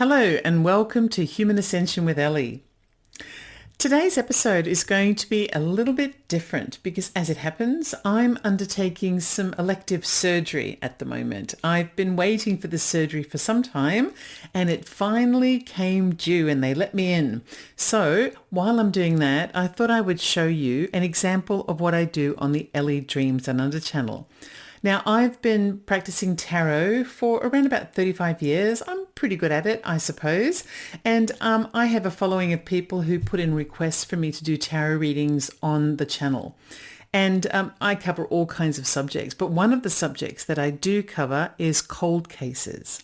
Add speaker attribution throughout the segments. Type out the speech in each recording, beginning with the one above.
Speaker 1: Hello and welcome to Human Ascension with Ellie. Today's episode is going to be a little bit different because as it happens, I'm undertaking some elective surgery at the moment. I've been waiting for this surgery for some time and it finally came due and they let me in. So while I'm doing that, I thought I would show you an example of what I do on the Ellie Dreams Down Under channel. Now, I've been practicing tarot for around about 35 years. I'm pretty good at it, I suppose. And I have a following of people who put in requests for me to do tarot readings on the channel. And I cover all kinds of subjects. But one of the subjects that I do cover is cold cases.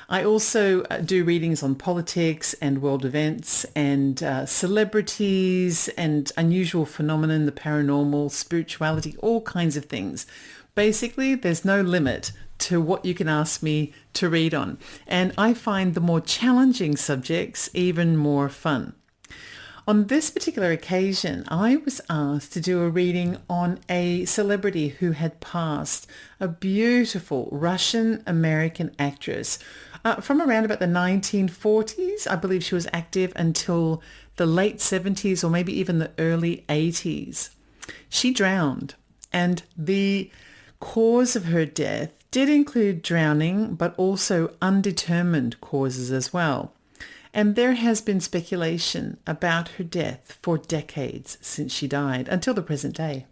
Speaker 1: I also do readings on politics and world events and celebrities and unusual phenomenon, the paranormal, spirituality, all kinds of things. Basically, there's no limit to what you can ask me to read on. And I find the more challenging subjects even more fun. On this particular occasion, I was asked to do a reading on a celebrity who had passed, a beautiful Russian-American actress from around about the 1940s. I believe she was active until the late 70s or maybe even the early 80s. She drowned, and the cause of her death did include drowning, but also undetermined causes as well. And there has been speculation about her death for decades since she died, until the present day.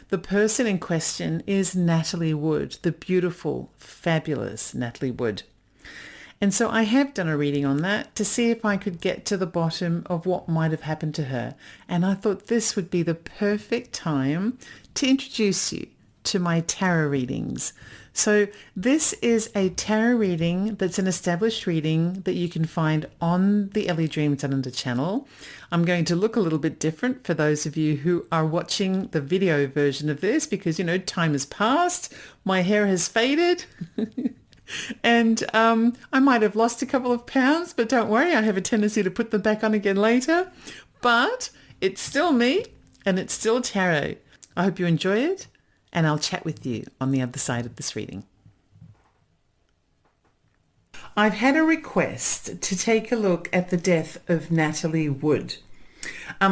Speaker 1: The person in question is Natalie Wood, the beautiful, fabulous Natalie Wood. And so I have done a reading on that to see if I could get to the bottom of what might have happened to her. And I thought this would be the perfect time to introduce you to my tarot readings. So this is a tarot reading that's an established reading that you can find on the Ellie Dreams Down Under channel. I'm going to look a little bit different for those of you who are watching the video version of this because, time has passed, my hair has faded, and I might have lost a couple of pounds, but don't worry, I have a tendency to put them back on again later. But it's still me and it's still tarot. I hope you enjoy it. And I'll chat with you on the other side of this reading. I've had a request to take a look at the death of Natalie Wood.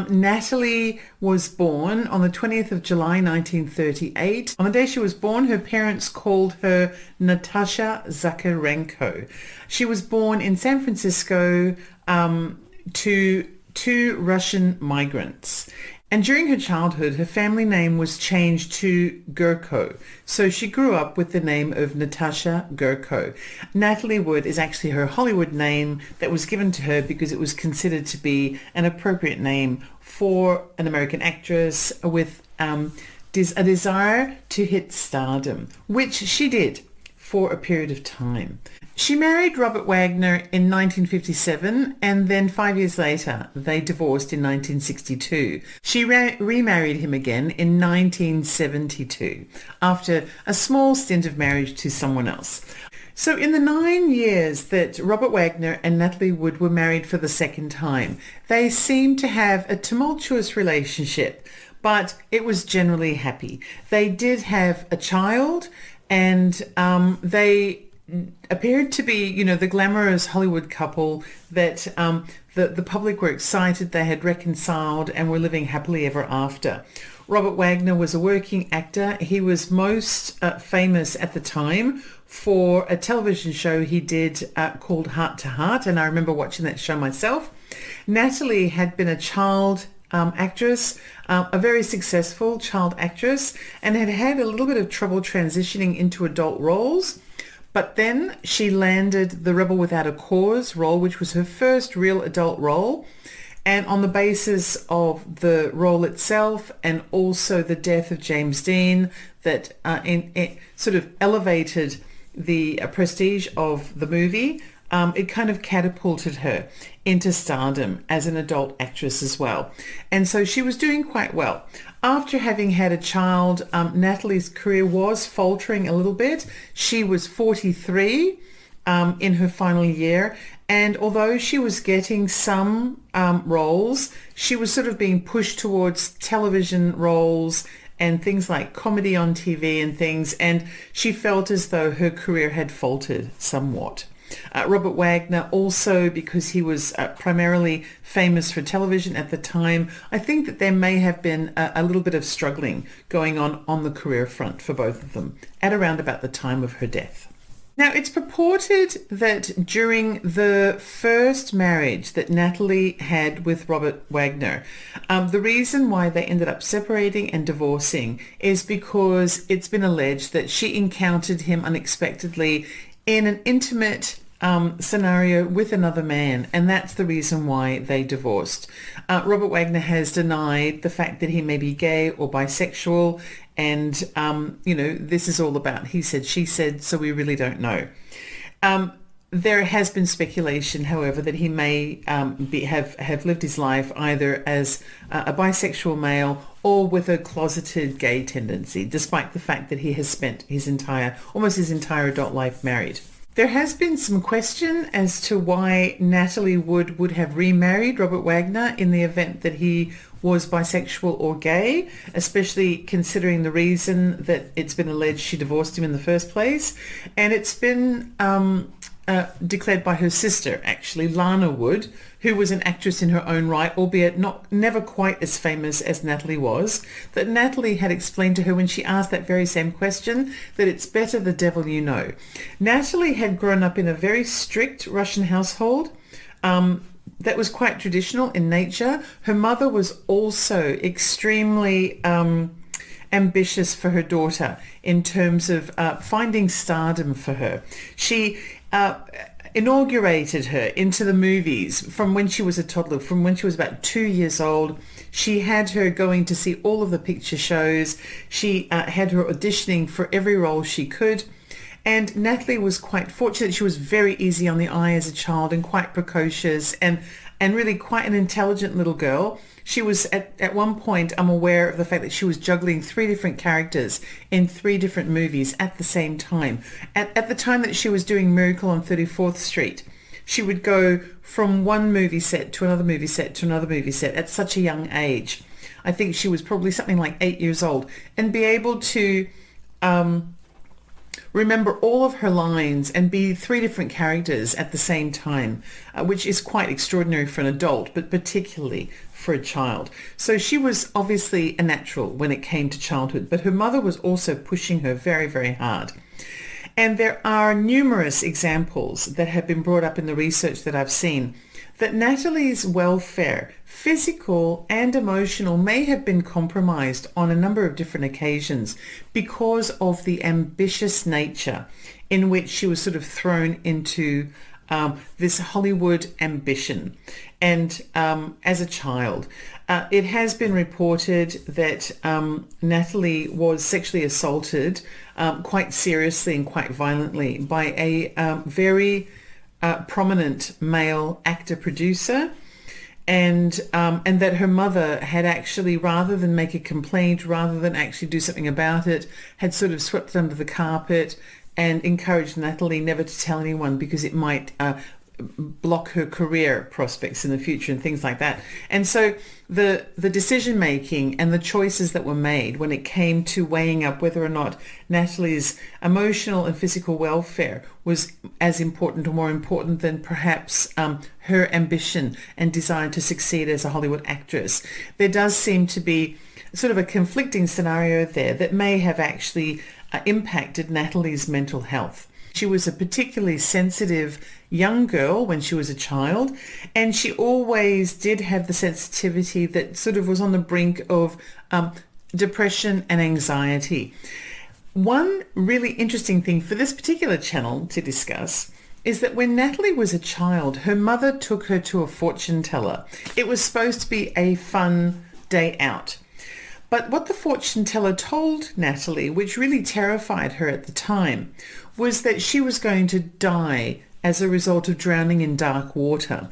Speaker 1: Natalie was born on the 20th of July 1938. On the day she was born, her parents called her Natasha Zakarenko. She was born in San Francisco to two Russian migrants. And during her childhood, her family name was changed to Gurko. So she grew up with the name of Natasha Gurko. Natalie Wood is actually her Hollywood name that was given to her because it was considered to be an appropriate name for an American actress with a desire to hit stardom, which she did for a period of time. She married Robert Wagner in 1957 and then 5 years later they divorced in 1962. She remarried him again in 1972 after a small stint of marriage to someone else. So in the 9 years that Robert Wagner and Natalie Wood were married for the second time, they seemed to have a tumultuous relationship, but it was generally happy. They did have a child and they appeared to be, the glamorous Hollywood couple that the public were excited they had reconciled and were living happily ever after. Robert Wagner was a working actor. He was most famous at the time for a television show he did called Heart to Heart, and I remember watching that show myself. Natalie had been a child actress, a very successful child actress, and had had a little bit of trouble transitioning into adult roles. But then she landed the Rebel Without a Cause role, which was her first real adult role. And on the basis of the role itself and also the death of James Dean, that sort of elevated the prestige of the movie, it kind of catapulted her into stardom as an adult actress as well. And so she was doing quite well. After having had a child, Natalie's career was faltering a little bit. She was 43 in her final year. And although she was getting some roles, she was sort of being pushed towards television roles and things like comedy on TV and things. And she felt as though her career had faltered somewhat. Robert Wagner also, because he was primarily famous for television at the time, I think that there may have been a little bit of struggling going on the career front for both of them at around about the time of her death. Now, it's purported that during the first marriage that Natalie had with Robert Wagner, the reason why they ended up separating and divorcing is because it's been alleged that she encountered him unexpectedly in an intimate scenario with another man, and that's the reason why they divorced. Robert Wagner has denied the fact that he may be gay or bisexual, and this is all about he said, she said, so we really don't know. There has been speculation, however, that he may have lived his life either as a bisexual male or with a closeted gay tendency, despite the fact that he has spent almost his entire adult life married. There has been some question as to why Natalie Wood would have remarried Robert Wagner in the event that he was bisexual or gay, especially considering the reason that it's been alleged she divorced him in the first place. And it's been declared by her sister, actually, Lana Wood, who was an actress in her own right, albeit never quite as famous as Natalie was, that Natalie had explained to her when she asked that very same question that it's better the devil you know. Natalie had grown up in a very strict Russian household that was quite traditional in nature. Her mother was also extremely ambitious for her daughter in terms of finding stardom for her. She inaugurated her into the movies from when she was a toddler, from when she was about 2 years old. She had her going to see all of the picture shows. She had her auditioning for every role she could. And Natalie was quite fortunate. She was very easy on the eye as a child and quite precocious and really quite an intelligent little girl. She was at one point, I'm aware of the fact that she was juggling 3 different characters in 3 different movies at the same time. At the time that she was doing Miracle on 34th Street, she would go from one movie set to another movie set to another movie set at such a young age. I think she was probably something like 8 years old, and be able to remember all of her lines and be 3 different characters at the same time, which is quite extraordinary for an adult, but particularly for a child. So she was obviously a natural when it came to childhood, but her mother was also pushing her very, very hard. And there are numerous examples that have been brought up in the research that I've seen that Natalie's welfare, physical and emotional, may have been compromised on a number of different occasions because of the ambitious nature in which she was sort of thrown into this Hollywood ambition. And as a child, it has been reported that Natalie was sexually assaulted quite seriously and quite violently by a very prominent male actor-producer, and that her mother had actually, rather than make a complaint, rather than actually do something about it, had sort of swept it under the carpet and encouraged Natalie never to tell anyone because it might block her career prospects in the future and things like that. And so the decision making and the choices that were made when it came to weighing up whether or not Natalie's emotional and physical welfare was as important or more important than perhaps her ambition and desire to succeed as a Hollywood actress, there does seem to be sort of a conflicting scenario there that may have actually impacted Natalie's mental health. She was a particularly sensitive young girl when she was a child, and she always did have the sensitivity that sort of was on the brink of depression and anxiety. One really interesting thing for this particular channel to discuss is that when Natalie was a child, her mother took her to a fortune teller. It was supposed to be a fun day out. But what the fortune teller told Natalie, which really terrified her at the time, was that she was going to die as a result of drowning in dark water.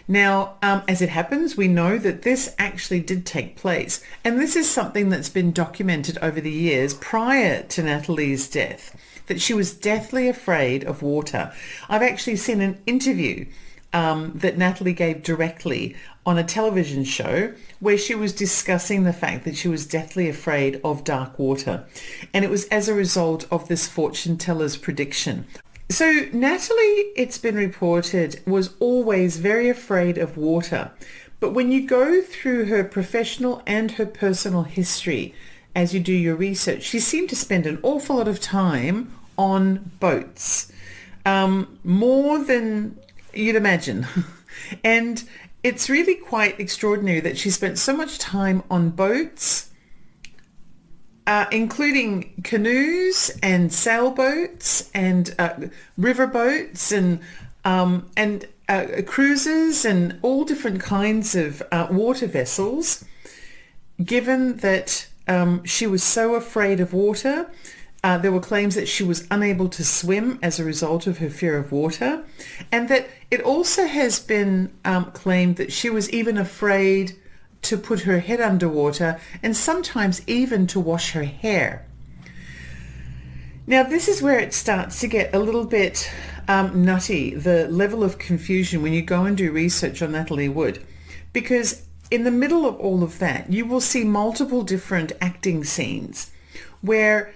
Speaker 1: Now, as it happens, we know that this actually did take place. And this is something that's been documented over the years prior to Natalie's death, that she was deathly afraid of water. I've actually seen an interview that Natalie gave directly on a television show where she was discussing the fact that she was deathly afraid of dark water. And it was as a result of this fortune teller's prediction. So Natalie, it's been reported, was always very afraid of water. But when you go through her professional and her personal history, as you do your research, she seemed to spend an awful lot of time on boats, more than you'd imagine. And it's really quite extraordinary that she spent so much time on boats, including canoes and sailboats and river boats and cruises and all different kinds of water vessels, given that she was so afraid of water. There were claims that she was unable to swim as a result of her fear of water, and that it also has been claimed that she was even afraid to put her head underwater and sometimes even to wash her hair. Now, this is where it starts to get a little bit nutty, the level of confusion when you go and do research on Natalie Wood, because in the middle of all of that, you will see multiple different acting scenes where,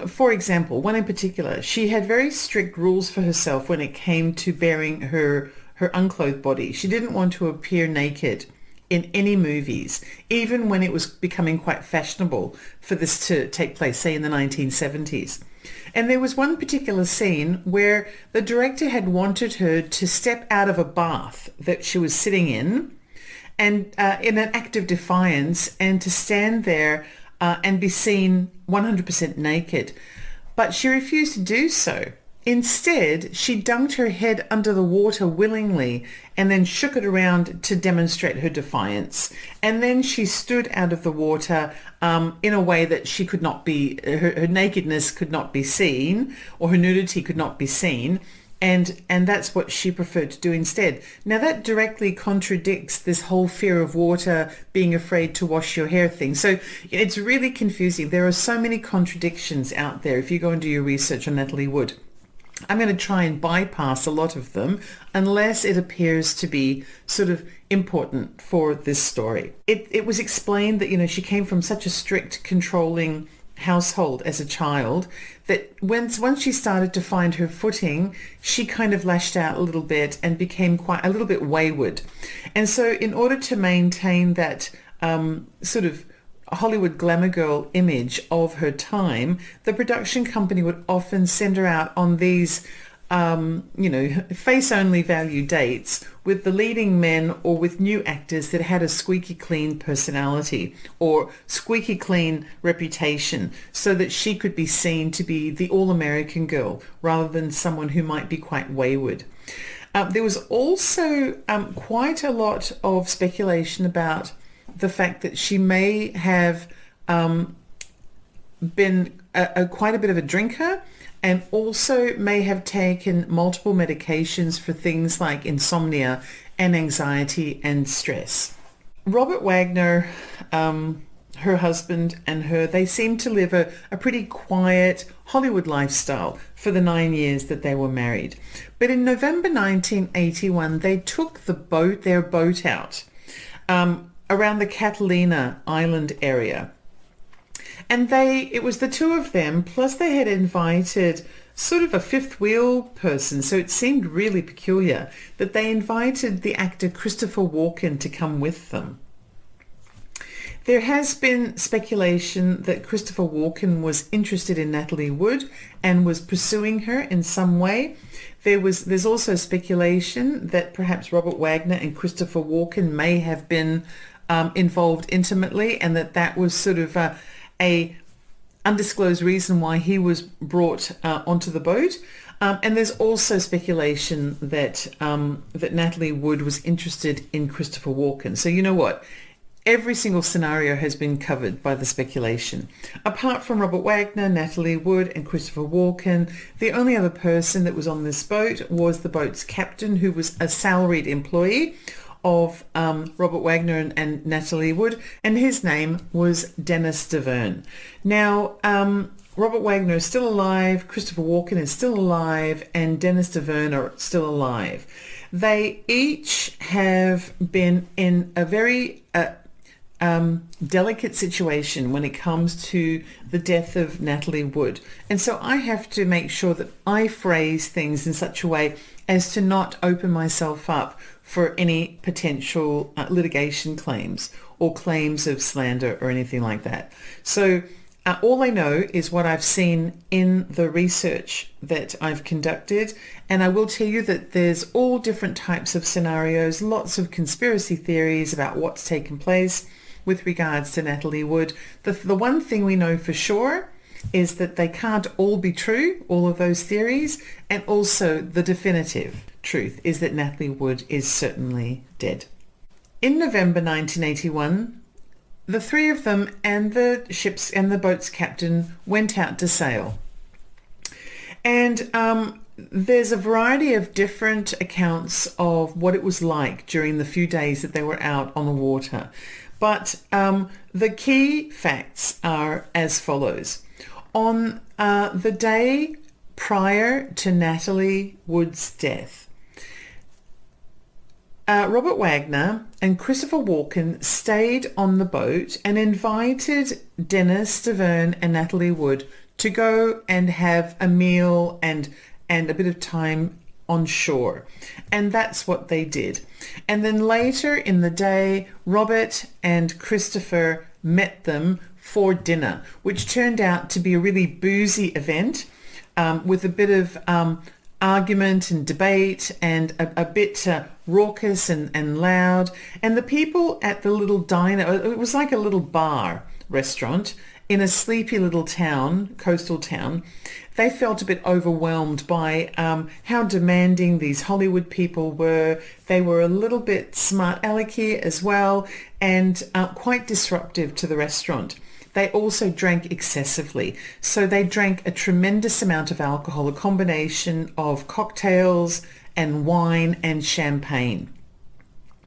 Speaker 1: for example, one in particular, she had very strict rules for herself when it came to baring her unclothed body. She didn't want to appear naked in any movies, even when it was becoming quite fashionable for this to take place, say in the 1970s. And there was one particular scene where the director had wanted her to step out of a bath that she was sitting in, and in an act of defiance, and to stand there and be seen 100% naked. But she refused to do so. Instead, she dunked her head under the water willingly and then shook it around to demonstrate her defiance. And then she stood out of the water in a way that she could not be, her nakedness could not be seen, or her nudity could not be seen. And that's what she preferred to do instead. Now, that directly contradicts this whole fear of water, being afraid to wash your hair thing. So it's really confusing. There are so many contradictions out there if you go and do your research on Natalie Wood. I'm going to try and bypass a lot of them unless it appears to be sort of important for this story. It was explained that, she came from such a strict, controlling household as a child that once she started to find her footing, she kind of lashed out a little bit and became quite a little bit wayward. And so in order to maintain that sort of Hollywood glamour girl image of her time, the production company would often send her out on these face-only value dates with the leading men or with new actors that had a squeaky clean personality or squeaky clean reputation, so that she could be seen to be the all-American girl rather than someone who might be quite wayward. There was also quite a lot of speculation about the fact that she may have been quite a bit of a drinker, and also may have taken multiple medications for things like insomnia and anxiety and stress. Robert Wagner, her husband, and her, they seemed to live a pretty quiet Hollywood lifestyle for the 9 years that they were married. But in November 1981, they took their boat out around the Catalina Island area. And it was the two of them, plus they had invited sort of a fifth wheel person, so it seemed really peculiar that they invited the actor Christopher Walken to come with them. There has been speculation that Christopher Walken was interested in Natalie Wood and was pursuing her in some way. There's also speculation that perhaps Robert Wagner and Christopher Walken may have been involved intimately, and that was sort of a undisclosed reason why he was brought onto the boat. And there's also speculation that Natalie Wood was interested in Christopher Walken. So you know what? Every single scenario has been covered by the speculation. Apart from Robert Wagner, Natalie Wood, and Christopher Walken, the only other person that was on this boat was the boat's captain, who was a salaried employee of Robert Wagner and Natalie Wood, and his name was Dennis DeVerne. Now, Robert Wagner is still alive, Christopher Walken is still alive, and Dennis DeVerne are still alive. They each have been in a very delicate situation when it comes to the death of Natalie Wood. And so I have to make sure that I phrase things in such a way as to not open myself up for any potential litigation claims or claims of slander or anything like that. So all I know is what I've seen in the research that I've conducted, and I will tell you that there's all different types of scenarios, lots of conspiracy theories about what's taken place with regards to Natalie Wood. The one thing we know for sure is that they can't all be true, all of those theories, and also the definitive truth is that Natalie Wood is certainly dead. In November 1981, the three of them and the ship's and the boat's captain went out to sail. And there's a variety of different accounts of what it was like during the few days that they were out on the water. But the key facts are as follows. On the day prior to Natalie Wood's death, Robert Wagner and Christopher Walken stayed on the boat and invited Dennis Stavern and Natalie Wood to go and have a meal and a bit of time on shore. And that's what they did. And then later in the day, Robert and Christopher met them for dinner, which turned out to be a really boozy event with a bit of argument and debate and a bit raucous and loud. And the people at the little diner, it was like a little bar restaurant in a sleepy little town, coastal town. They felt a bit overwhelmed by how demanding these Hollywood people were. They were a little bit smart alecky as well and quite disruptive to the restaurant. They also drank excessively. So they drank a tremendous amount of alcohol, a combination of cocktails and wine and champagne.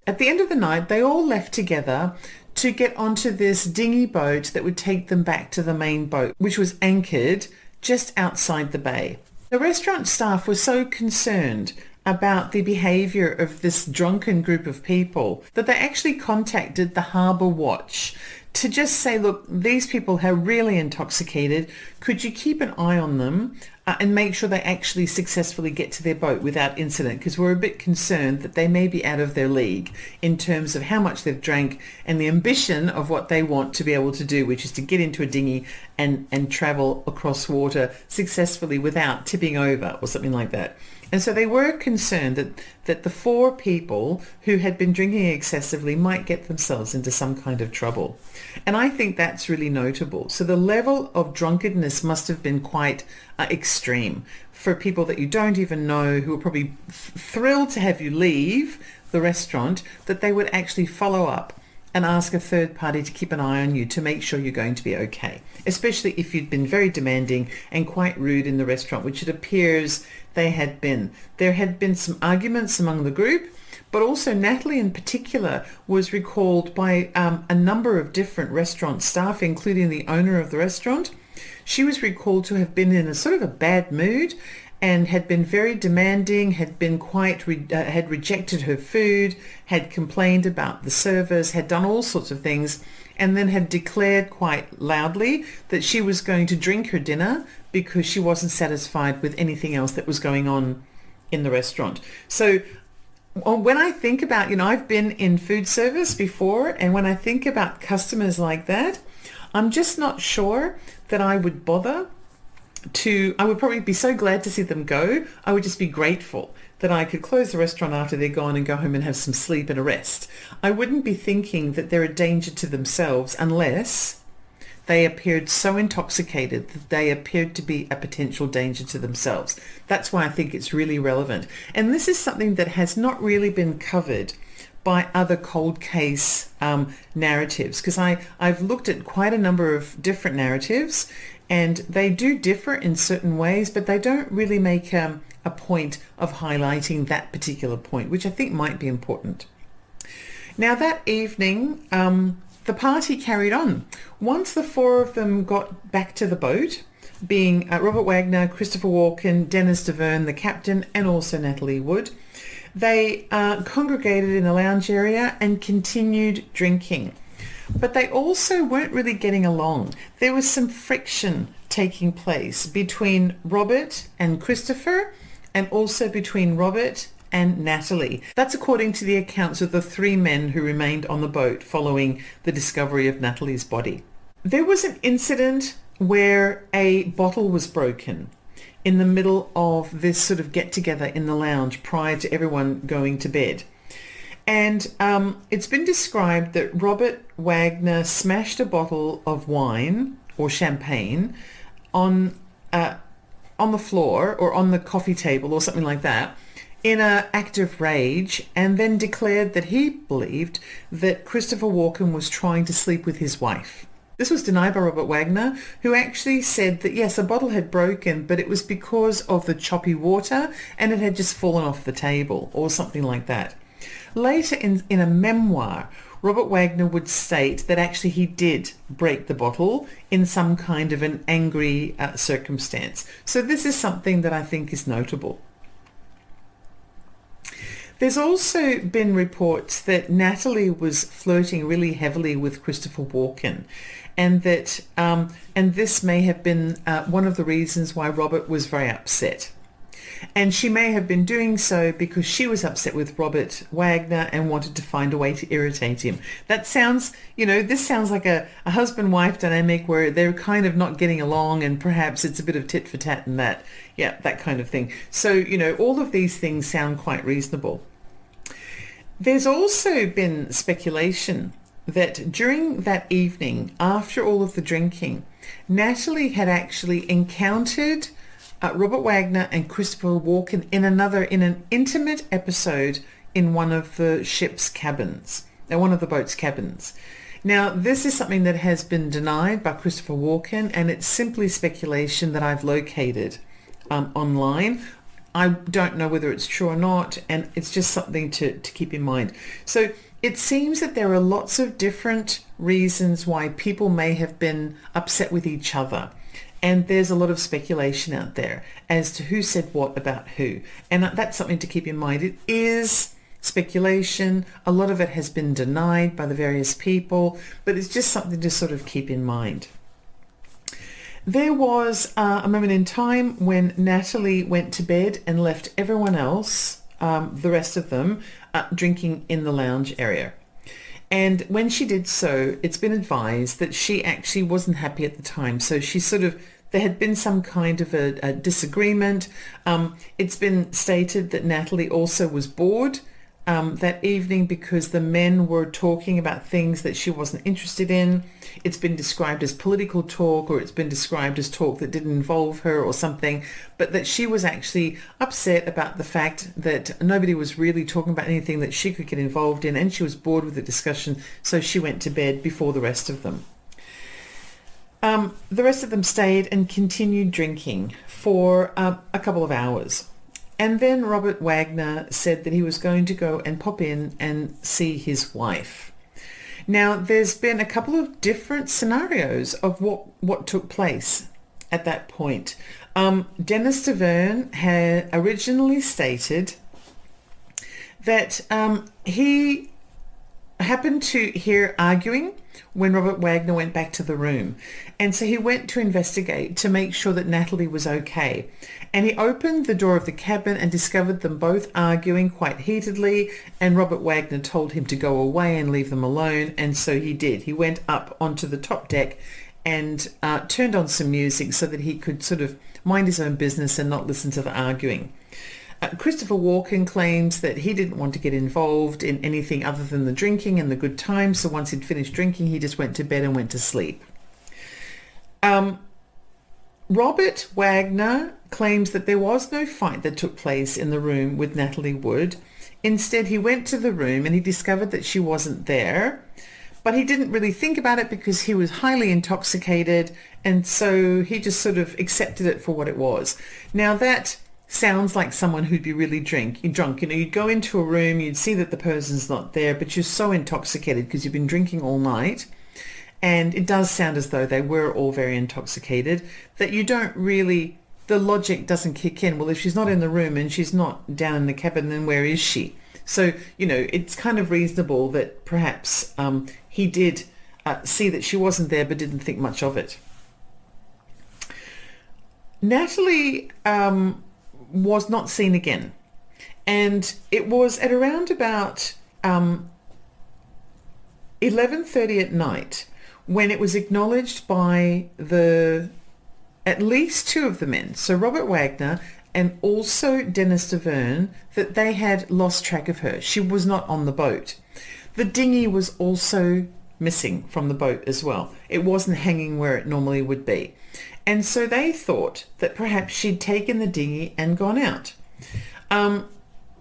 Speaker 1: At the end of the night, they all left together to get onto this dinghy boat that would take them back to the main boat, which was anchored just outside the bay. The restaurant staff were so concerned about the behavior of this drunken group of people that they actually contacted the Harbour Watch to just say, look, these people are really intoxicated. Could you keep an eye on them and make sure they actually successfully get to their boat without incident? Because we're a bit concerned that they may be out of their league in terms of how much they've drank and the ambition of what they want to be able to do, which is to get into a dinghy and travel across water successfully without tipping over or something like that. And so they were concerned that the four people who had been drinking excessively might get themselves into some kind of trouble. And I think that's really notable. So the level of drunkenness must have been quite extreme for people that you don't even know, who are probably thrilled to have you leave the restaurant, that they would actually follow up and ask a third party to keep an eye on you to make sure you're going to be okay, especially if you'd been very demanding and quite rude in the restaurant, which it appears they had been. There had been some arguments among the group, but also Natalie in particular was recalled by a number of different restaurant staff, including the owner of the restaurant. She was recalled to have been in a sort of a bad mood and had been very demanding, had been had rejected her food, had complained about the service, had done all sorts of things, and then had declared quite loudly that she was going to drink her dinner because she wasn't satisfied with anything else that was going on in the restaurant. So when I think about, I've been in food service before, and when I think about customers like that, I'm just not sure that I would bother I would probably be so glad to see them go. I would just be grateful that I could close the restaurant after they're gone and go home and have some sleep and a rest. I wouldn't be thinking that they're a danger to themselves unless they appeared so intoxicated that they appeared to be a potential danger to themselves. That's why I think it's really relevant. And this is something that has not really been covered by other cold case narratives, because I've looked at quite a number of different narratives, and they do differ in certain ways, but they don't really make a point of highlighting that particular point, which I think might be important. Now that evening, the party carried on. Once the four of them got back to the boat, being Robert Wagner, Christopher Walken, Dennis Stavern, the captain, and also Natalie Wood, they congregated in a lounge area and continued drinking. but they also weren't really getting along. There was some friction taking place between Robert and Christopher, and also between Robert and Natalie. That's according to the accounts of the three men who remained on the boat following the discovery of Natalie's body. There was an incident where a bottle was broken in the middle of this sort of get-together in the lounge prior to everyone going to bed. And it's been described that Robert Wagner smashed a bottle of wine or champagne on the floor or on the coffee table or something like that in an act of rage, and then declared that he believed that Christopher Walken was trying to sleep with his wife. This was denied by Robert Wagner, who actually said that yes, a bottle had broken, but it was because of the choppy water and it had just fallen off the table or something like that. Later in a memoir, Robert Wagner would state that actually he did break the bottle in some kind of an angry circumstance. So this is something that I think is notable. There's also been reports that Natalie was flirting really heavily with Christopher Walken, and that and this may have been one of the reasons why Robert was very upset. And she may have been doing so because she was upset with Robert Wagner and wanted to find a way to irritate him. That sounds, this sounds like a husband-wife dynamic where they're kind of not getting along, and perhaps it's a bit of tit for tat and that. Yeah, that kind of thing. So, all of these things sound quite reasonable. There's also been speculation that during that evening, after all of the drinking, Natalie had actually encountered Robert Wagner and Christopher Walken in an intimate episode in one of the ship's cabins, one of the boat's cabins. Now, this is something that has been denied by Christopher Walken, and it's simply speculation that I've located online. I don't know whether it's true or not, and it's just something to keep in mind. So it seems that there are lots of different reasons why people may have been upset with each other. And there's a lot of speculation out there as to who said what about who. And that's something to keep in mind. It is speculation. A lot of it has been denied by the various people, but it's just something to sort of keep in mind. There was a moment in time when Natalie went to bed and left everyone else, the rest of them, drinking in the lounge area. And when she did so, it's been advised that she actually wasn't happy at the time. So there had been some kind of a disagreement. It's been stated that Natalie also was bored that evening because the men were talking about things that she wasn't interested in. It's been described as political talk, or it's been described as talk that didn't involve her or something, but that she was actually upset about the fact that nobody was really talking about anything that she could get involved in, and she was bored with the discussion, so she went to bed before the rest of them. The rest of them stayed and continued drinking for a couple of hours. And then Robert Wagner said that he was going to go and pop in and see his wife. Now, there's been a couple of different scenarios of what took place at that point. Dennis Deverne had originally stated that he happened to hear arguing when Robert Wagner went back to the room. And so he went to investigate to make sure that Natalie was okay. And he opened the door of the cabin and discovered them both arguing quite heatedly. And Robert Wagner told him to go away and leave them alone. And so he did. He went up onto the top deck and turned on some music so that he could sort of mind his own business and not listen to the arguing. Christopher Walken claims that he didn't want to get involved in anything other than the drinking and the good time. So once he'd finished drinking, he just went to bed and went to sleep. Robert Wagner claims that there was no fight that took place in the room with Natalie Wood. Instead, he went to the room and he discovered that she wasn't there. But he didn't really think about it because he was highly intoxicated, and so he just sort of accepted it for what it was. Now that sounds like someone who'd be really drunk. You'd go into a room, you'd see that the person's not there, but you're so intoxicated because you've been drinking all night. And it does sound as though they were all very intoxicated, that you don't really, the logic doesn't kick in. Well, if she's not in the room and she's not down in the cabin, then where is she? So, it's kind of reasonable that perhaps he did see that she wasn't there but didn't think much of it. Natalie was not seen again. And it was at around about 11:30 at night when it was acknowledged by at least two of the men, so Robert Wagner and also Dennis DeVerne, that they had lost track of her. She was not on the boat. The dinghy was also missing from the boat as well. It wasn't hanging where it normally would be. And so they thought that perhaps she'd taken the dinghy and gone out.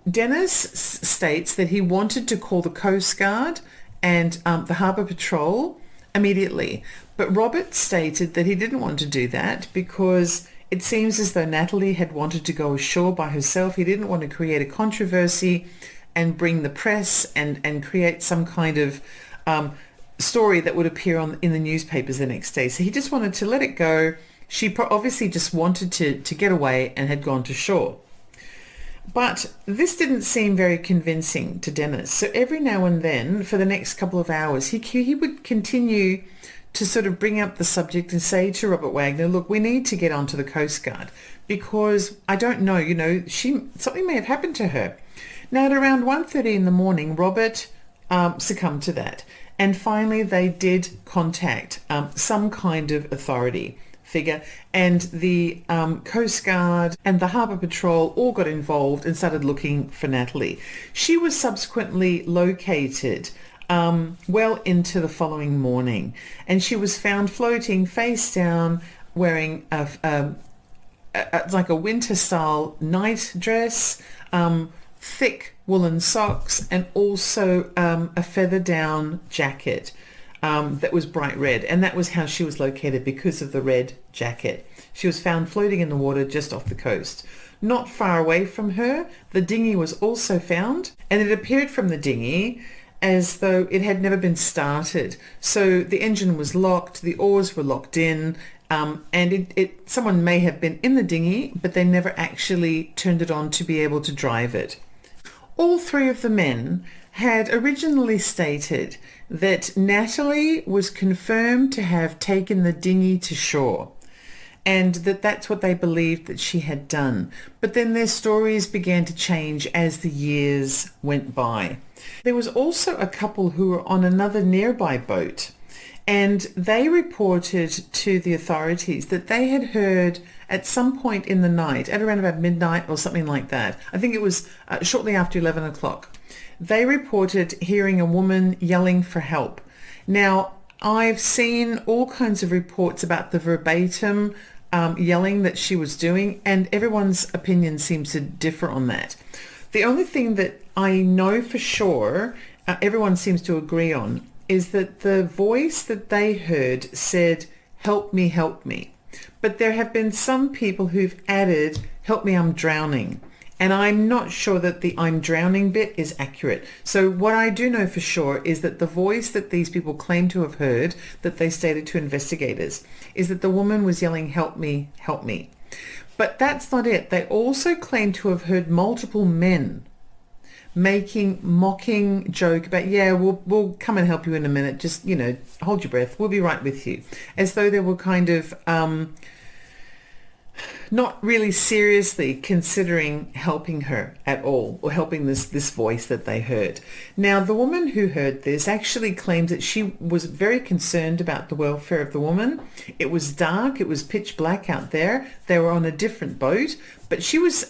Speaker 1: Dennis states that he wanted to call the Coast Guard and the Harbour Patrol immediately. But Robert stated that he didn't want to do that because it seems as though Natalie had wanted to go ashore by herself. He didn't want to create a controversy and bring the press and create some kind of story that would appear in the newspapers the next day. So he just wanted to let it go. She obviously just wanted to get away and had gone to shore. But this didn't seem very convincing to Dennis. So every now and then, for the next couple of hours, he would continue to sort of bring up the subject and say to Robert Wagner, look, we need to get onto the Coast Guard because I don't know, something may have happened to her. Now, at around 1:30 in the morning, Robert succumbed to that. And finally, they did contact some kind of authority figure, and the Coast Guard and the Harbour Patrol all got involved and started looking for Natalie. She was subsequently located well into the following morning, and she was found floating face down, wearing like a winter-style night dress, thick woolen socks, and also a feather-down jacket that was bright red. And that was how she was located, because of the red jacket. She was found floating in the water just off the coast. Not far away from her, the dinghy was also found, and it appeared from the dinghy as though it had never been started. So the engine was locked, the oars were locked in, and someone may have been in the dinghy, but they never actually turned it on to be able to drive it. All three of the men had originally stated that Natalie was confirmed to have taken the dinghy to shore, and that's what they believed that she had done. But then their stories began to change as the years went by. There was also a couple who were on another nearby boat, and they reported to the authorities that they had heard at some point in the night, at around about midnight or something like that. I think it was shortly after 11 o'clock. They reported hearing a woman yelling for help. Now, I've seen all kinds of reports about the verbatim yelling that she was doing, and everyone's opinion seems to differ on that. The only thing that I know for sure everyone seems to agree on is that the voice that they heard said, "Help me, help me." But there have been some people who've added, "Help me, I'm drowning." And I'm not sure that the "I'm drowning" bit is accurate. So what I do know for sure is that the voice that these people claim to have heard, that they stated to investigators, is that the woman was yelling, "Help me, help me." But that's not it. They also claim to have heard multiple men making mocking joke about, "Yeah, we'll come and help you in a minute. Just, hold your breath. We'll be right with you." As though they were kind of not really seriously considering helping her at all, or helping this voice that they heard. Now, the woman who heard this actually claimed that she was very concerned about the welfare of the woman. It was dark, it was pitch black out there. They were on a different boat, but she was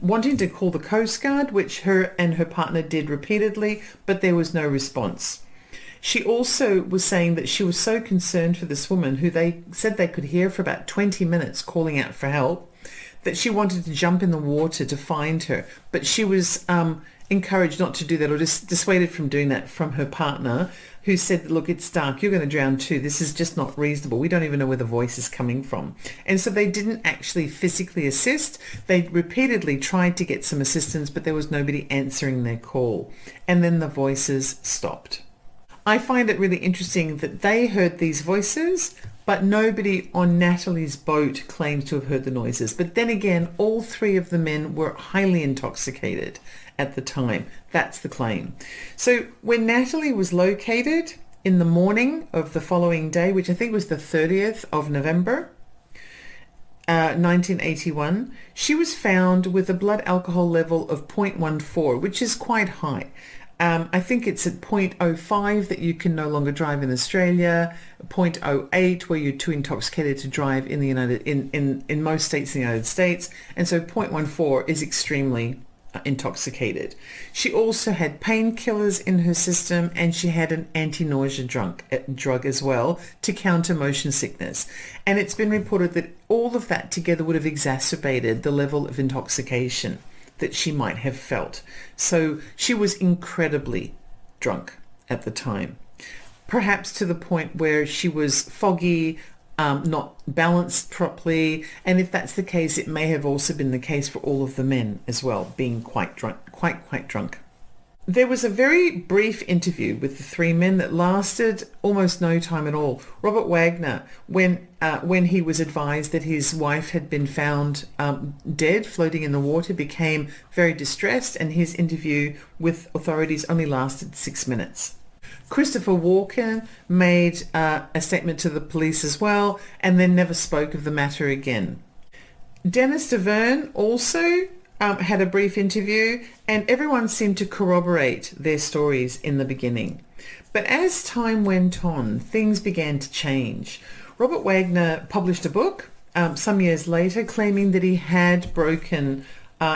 Speaker 1: wanting to call the Coast Guard, which her and her partner did repeatedly, but there was no response. She also was saying that she was so concerned for this woman, who they said they could hear for about 20 minutes calling out for help, that she wanted to jump in the water to find her. But she was encouraged not to do that, or dissuaded from doing that from her partner, who said, "Look, it's dark. You're going to drown too. This is just not reasonable. We don't even know where the voice is coming from." And so they didn't actually physically assist. They repeatedly tried to get some assistance, but there was nobody answering their call. And then the voices stopped. I find it really interesting that they heard these voices, but nobody on Natalie's boat claims to have heard the noises. But then again, all three of the men were highly intoxicated at the time. That's the claim. So when Natalie was located, in the morning of the following day, which I think was the 30th of November, 1981, she was found with a blood alcohol level of 0.14, which is quite high. I think it's at 0.05 that you can no longer drive in Australia, 0.08 where you're too intoxicated to drive in the in most states in the United States, and so 0.14 is extremely intoxicated. She also had painkillers in her system, and she had an anti-nausea drug as well to counter motion sickness. And it's been reported that all of that together would have exacerbated the level of intoxication that she might have felt. So she was incredibly drunk at the time, perhaps to the point where she was foggy, not balanced properly. And if that's the case, it may have also been the case for all of the men as well, being quite drunk, quite drunk. There was a very brief interview with the three men that lasted almost no time at all. Robert Wagner, when he was advised that his wife had been found dead, floating in the water, became very distressed, and his interview with authorities only lasted 6 minutes. Christopher Walken made a statement to the police as well, and then never spoke of the matter again. Dennis DeVerne also had a brief interview, and everyone seemed to corroborate their stories in the beginning. But as time went on, things began to change. Robert Wagner published a book some years later claiming that he had broken,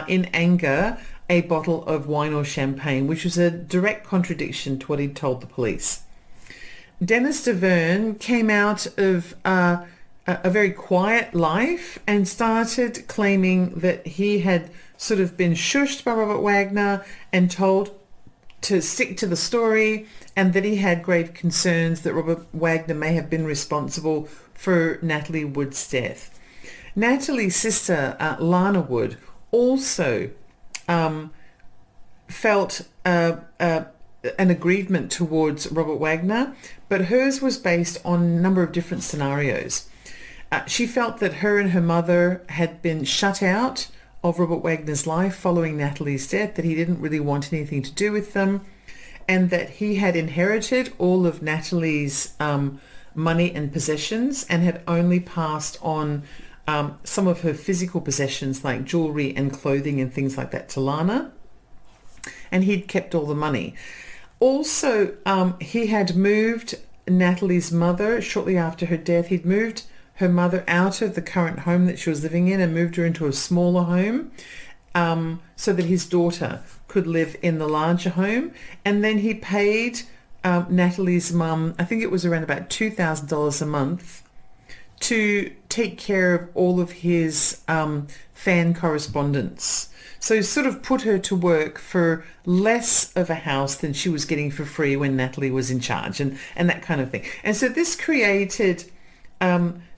Speaker 1: in anger, a bottle of wine or champagne, which was a direct contradiction to what he'd told the police. Dennis DeVerne came out of a very quiet life and started claiming that he had sort of been shushed by Robert Wagner and told to stick to the story, and that he had grave concerns that Robert Wagner may have been responsible for Natalie Wood's death. Natalie's sister, Lana Wood, also felt an aggrievement towards Robert Wagner, but hers was based on a number of different scenarios. She felt that her and her mother had been shut out of Robert Wagner's life following Natalie's death, that he didn't really want anything to do with them, and that he had inherited all of Natalie's money and possessions and had only passed on some of her physical possessions like jewelry and clothing and things like that to Lana, and he'd kept all the money. Also, he had moved Natalie's mother shortly after her death. He'd moved her mother out of the current home that she was living in and moved her into a smaller home so that his daughter could live in the larger home. And then he paid Natalie's mum, I think it was around about $2,000 a month, to take care of all of his fan correspondence. So sort of put her to work for less of a house than she was getting for free when Natalie was in charge, and that kind of thing. And so this created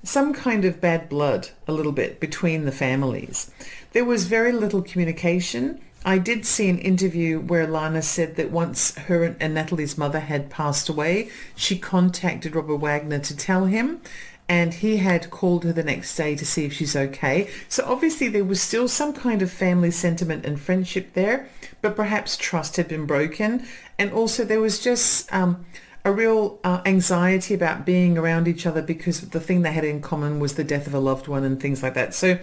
Speaker 1: some kind of bad blood a little bit between the families. There was very little communication. I did see an interview where Lana said that once her and Natalie's mother had passed away, she contacted Robert Wagner to tell him, and he had called her the next day to see if she's okay. So obviously there was still some kind of family sentiment and friendship there, but perhaps trust had been broken. And also there was just a real anxiety about being around each other because the thing they had in common was the death of a loved one and things like that. So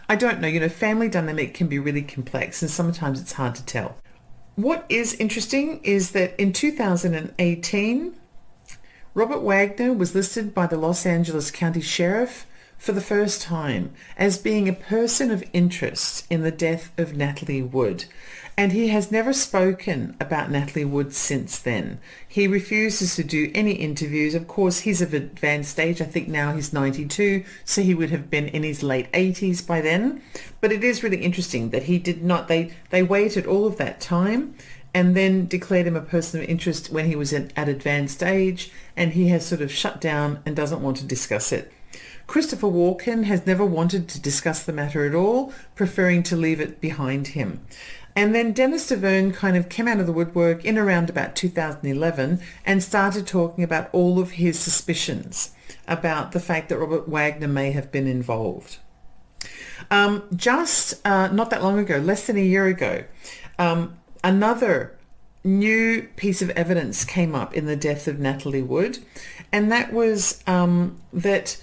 Speaker 1: I don't know, family dynamic can be really complex and sometimes it's hard to tell. What is interesting is that in 2018, Robert Wagner was listed by the Los Angeles County Sheriff for the first time as being a person of interest in the death of Natalie Wood. And he has never spoken about Natalie Wood since then. He refuses to do any interviews. Of course, he's of advanced age. I think now he's 92, so he would have been in his late 80s by then. But it is really interesting that he did not, they waited all of that time and then declared him a person of interest when he was at advanced age, and he has sort of shut down and doesn't want to discuss it. Christopher Walken has never wanted to discuss the matter at all, preferring to leave it behind him. And then Dennis DeVerne kind of came out of the woodwork in around about 2011 and started talking about all of his suspicions about the fact that Robert Wagner may have been involved. Just not that long ago, less than a year ago, another new piece of evidence came up in the death of Natalie Wood, and that was that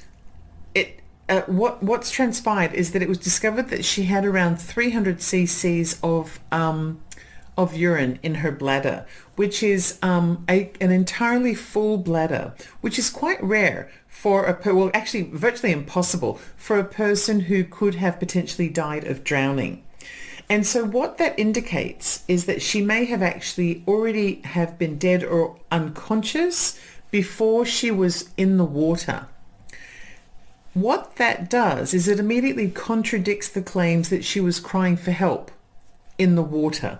Speaker 1: what's transpired is that it was discovered that she had around 300 cc's of urine in her bladder, which is an entirely full bladder, which is quite rare for actually virtually impossible for a person who could have potentially died of drowning. And so what that indicates is that she may have actually already have been dead or unconscious before she was in the water. What that does is it immediately contradicts the claims that she was crying for help in the water.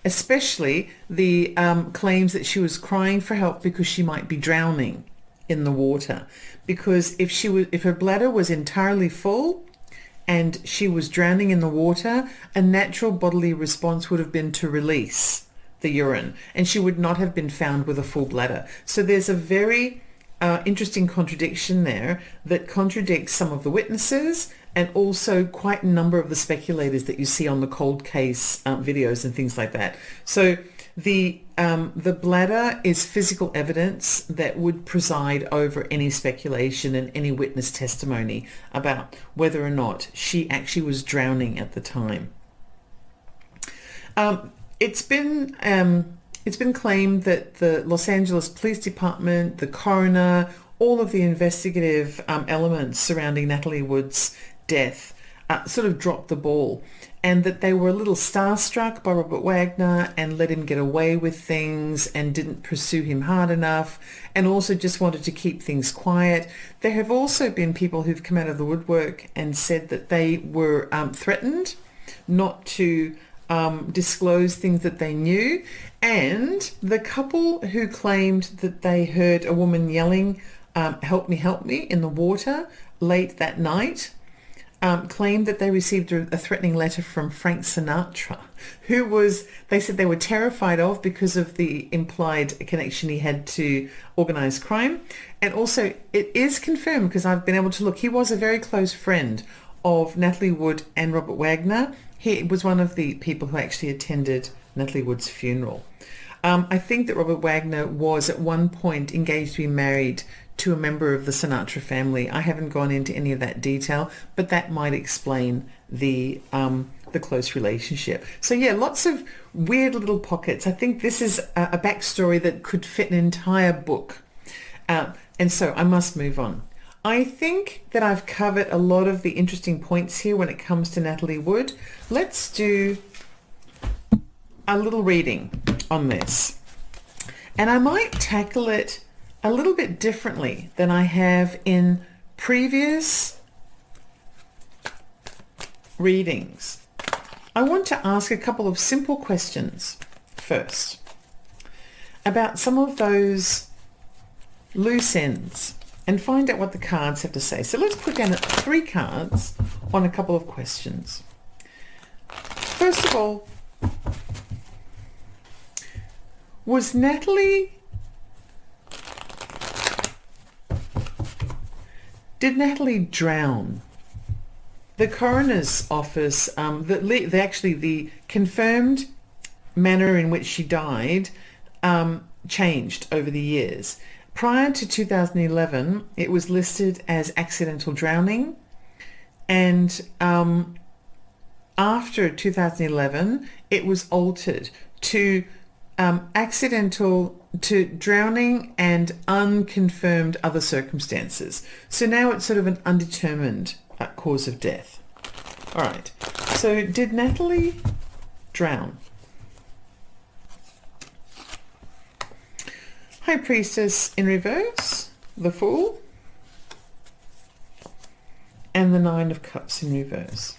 Speaker 1: Especially the claims that she was crying for help because she might be drowning in the water. Because if her bladder was entirely full and she was drowning in the water, a natural bodily response would have been to release the urine, and she would not have been found with a full bladder. So there's a very interesting contradiction there that contradicts some of the witnesses and also quite a number of the speculators that you see on the cold case videos and things like that. So the bladder is physical evidence that would preside over any speculation and any witness testimony about whether or not she actually was drowning at the time. It's been claimed that the Los Angeles Police Department, the coroner, all of the investigative elements surrounding Natalie Wood's death sort of dropped the ball, and that they were a little starstruck by Robert Wagner and let him get away with things and didn't pursue him hard enough, and also just wanted to keep things quiet. There have also been people who've come out of the woodwork and said that they were threatened not to disclose things that they knew. And the couple who claimed that they heard a woman yelling, help me, in the water late that night, claimed that they received a threatening letter from Frank Sinatra, they said they were terrified of because of the implied connection he had to organized crime. And also it is confirmed, because I've been able to look, he was a very close friend of Natalie Wood and Robert Wagner. He was one of the people who actually attended Natalie Wood's funeral. I think that Robert Wagner was at one point engaged to be married to a member of the Sinatra family. I haven't gone into any of that detail, but that might explain the close relationship. So yeah, lots of weird little pockets. I think this is a backstory that could fit an entire book. And so I must move on. I think that I've covered a lot of the interesting points here when it comes to Natalie Wood. Let's do a little reading on this. And I might tackle it a little bit differently than I have in previous readings. I want to ask a couple of simple questions first about some of those loose ends and find out what the cards have to say. So let's put down 3 cards on a couple of questions. First of all, was did Natalie drown? The coroner's office, the confirmed manner in which she died changed over the years. Prior to 2011, it was listed as accidental drowning, and after 2011, it was altered to drowning and unconfirmed other circumstances. So now it's sort of an undetermined cause of death. All right. So did Natalie drown? High Priestess in reverse, the Fool, and the Nine of Cups in reverse.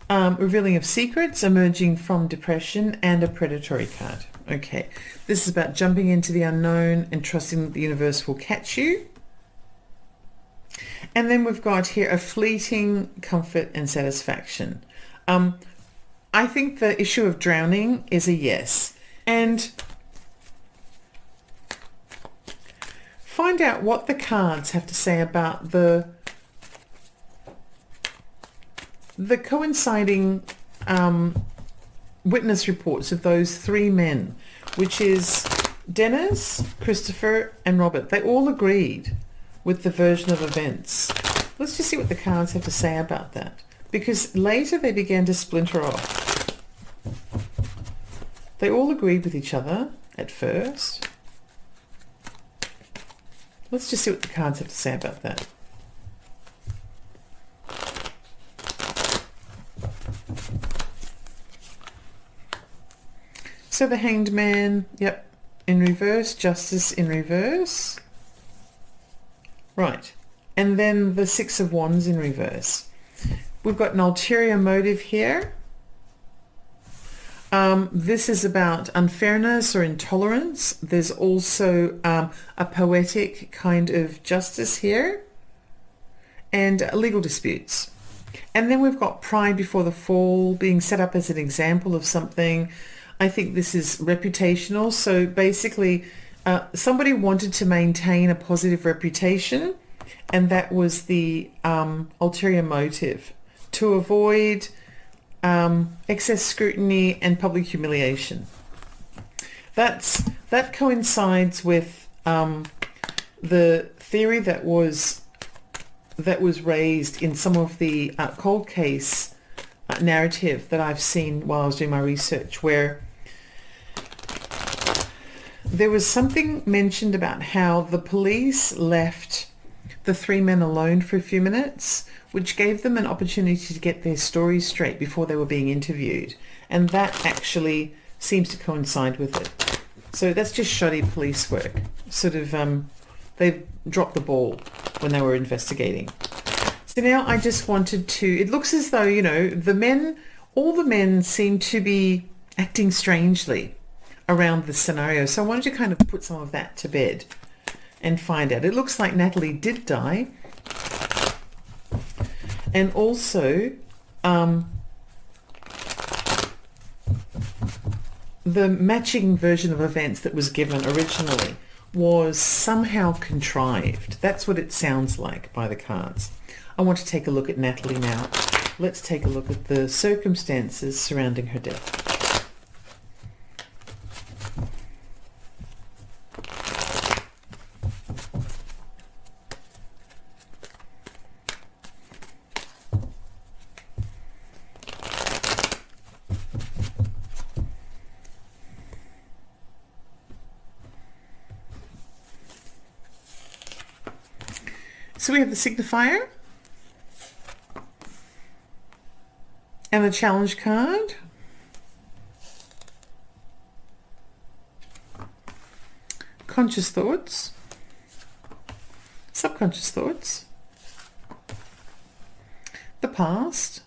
Speaker 1: Revealing of secrets, emerging from depression, and a predatory card. Okay, this is about jumping into the unknown and trusting that the universe will catch you. And then we've got here a fleeting comfort and satisfaction. I think the issue of drowning is a yes. And find out what the cards have to say about the coinciding witness reports of those three men, which is Dennis, Christopher and Robert. They all agreed with the version of events. Let's just see what the cards have to say about that, because later they began to splinter off. They all agreed with each other at first. Let's just see what the cards have to say about that. So the Hanged Man, yep, in reverse, Justice in reverse. Right, and then the Six of Wands in reverse. We've got an ulterior motive here. This is about unfairness or intolerance. There's also a poetic kind of justice here, and legal disputes. And then we've got pride before the fall being set up as an example of something. I think this is reputational. So basically, somebody wanted to maintain a positive reputation, and that was the ulterior motive, to avoid excess scrutiny and public humiliation. That coincides with the theory that was raised in some of the cold case narrative that I've seen while I was doing my research, where there was something mentioned about how the police left the three men alone for a few minutes, which gave them an opportunity to get their stories straight before they were being interviewed. And that actually seems to coincide with it. So that's just shoddy police work. Sort of, they've dropped the ball when they were investigating. So now I just wanted to, it looks as though, you know, all the men seem to be acting strangely around the scenario. So I wanted to kind of put some of that to bed and find out. It looks like Natalie did die. And also, the matching version of events that was given originally was somehow contrived. That's what it sounds like by the cards. I want to take a look at Natalie now. Let's take a look at the circumstances surrounding her death. So we have the signifier and the challenge card. Conscious thoughts, subconscious thoughts, the past,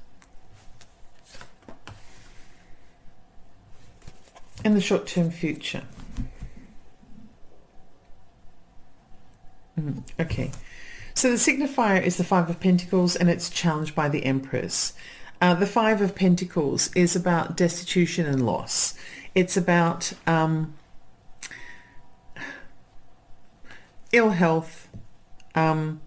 Speaker 1: and the short-term future. Okay. So the signifier is the Five of Pentacles, and it's challenged by the Empress. The Five of Pentacles is about destitution and loss. It's about ill health, a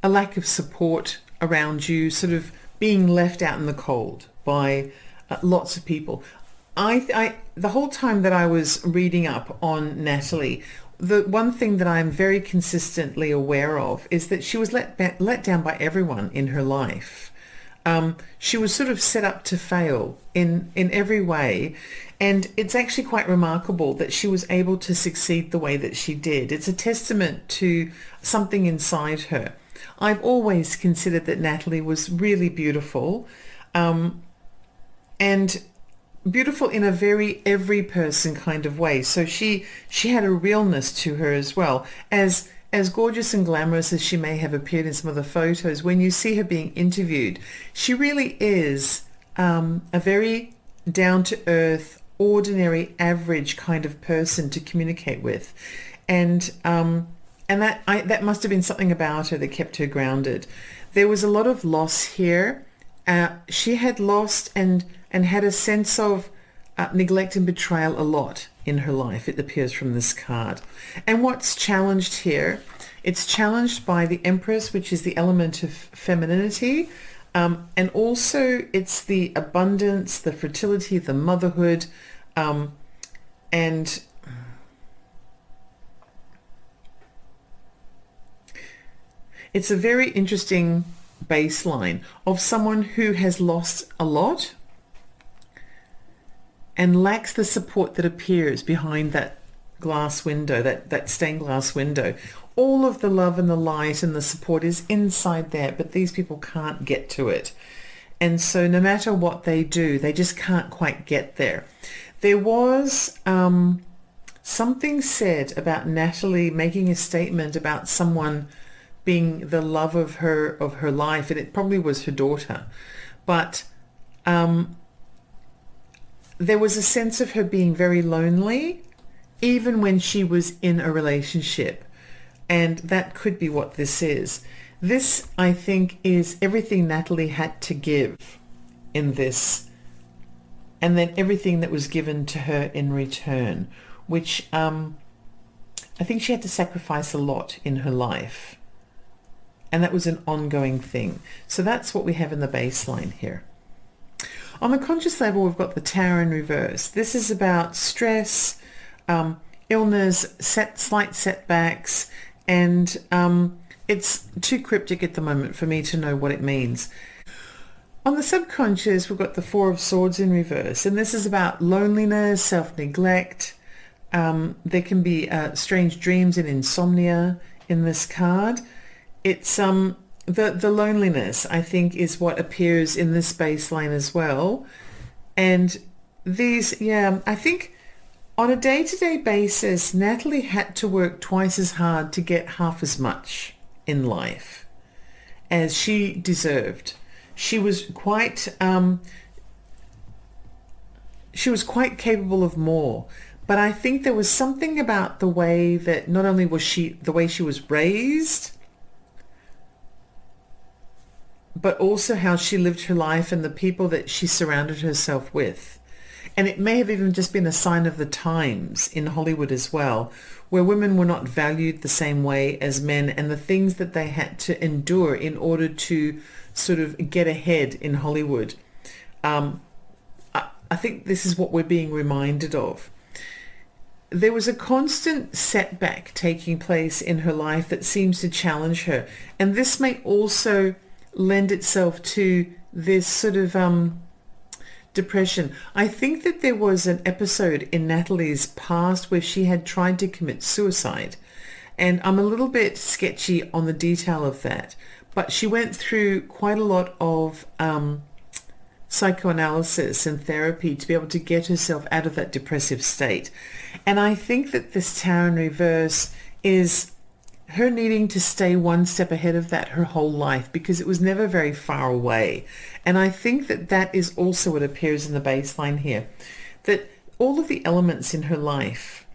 Speaker 1: lack of support around you, sort of being left out in the cold by lots of people. The whole time that I was reading up on Natalie, the one thing that I'm very consistently aware of is that she was let down by everyone in her life. She was sort of set up to fail in every way. And it's actually quite remarkable that she was able to succeed the way that she did. It's a testament to something inside her. I've always considered that Natalie was really beautiful, and beautiful in a very every person kind of way. So she had a realness to her as well. As gorgeous and glamorous as she may have appeared in some of the photos, when you see her being interviewed, she really is a very down-to-earth, ordinary, average kind of person to communicate with. And that must have been something about her that kept her grounded. There was a lot of loss here. She had lost and had a sense of neglect and betrayal a lot in her life, it appears from this card. And what's challenged here, it's challenged by the Empress, which is the element of femininity, And also it's the abundance, the fertility, the motherhood, and it's a very interesting baseline of someone who has lost a lot and lacks the support that appears behind that glass window, that stained glass window. All of the love and the light and the support is inside there, but these people can't get to it. And so no matter what they do, they just can't quite get there. There was something said about Natalie making a statement about someone being the love of her life, and it probably was her daughter. But there was a sense of her being very lonely, even when she was in a relationship. And that could be what this is. This, I think, is everything Natalie had to give in this, and then everything that was given to her in return, which I think she had to sacrifice a lot in her life. And that was an ongoing thing. So that's what we have in the baseline here. On the conscious level, we've got the Tower in reverse. This is about stress, illness, slight setbacks, and it's too cryptic at the moment for me to know what it means. On the subconscious, we've got the Four of Swords in reverse, and this is about loneliness, self-neglect. There can be strange dreams and insomnia in this card. It's the loneliness, I think, is what appears in this baseline as well. And these, I think on a day-to-day basis, Natalie had to work twice as hard to get half as much in life as she deserved. She was quite capable of more. But I think there was something about the way that not only was the way she was raised, but also how she lived her life and the people that she surrounded herself with. And it may have even just been a sign of the times in Hollywood as well, where women were not valued the same way as men, and the things that they had to endure in order to sort of get ahead in Hollywood. I think this is what we're being reminded of. There was a constant setback taking place in her life that seems to challenge her. And this may also lend itself to this sort of depression. I think that there was an episode in Natalie's past where she had tried to commit suicide. And I'm a little bit sketchy on the detail of that. But she went through quite a lot of psychoanalysis and therapy to be able to get herself out of that depressive state. And I think that this Tower in reverse is her needing to stay one step ahead of that her whole life, because it was never very far away. And I think that that is also what appears in the baseline here, that all of the elements in her life